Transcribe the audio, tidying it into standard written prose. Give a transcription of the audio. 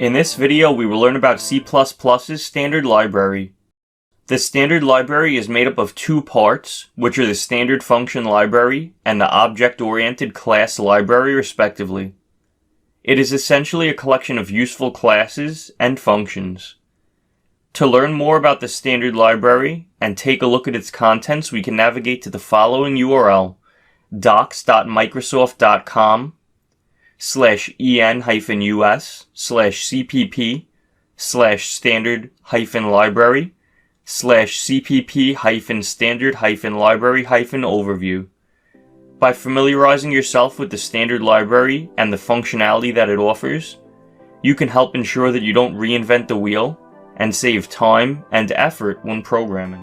In this video, we will learn about C++'s standard library. The standard library is made up of two parts, which are the standard function library and the object-oriented class library, respectively. It is essentially a collection of useful classes and functions. To learn more about the standard library and take a look at its contents, we can navigate to the following URL, docs.microsoft.com/en-us/cpp/standard-library/overview. By familiarizing yourself with the standard library and the functionality that it offers, you can help ensure that you don't reinvent the wheel and save time and effort when programming.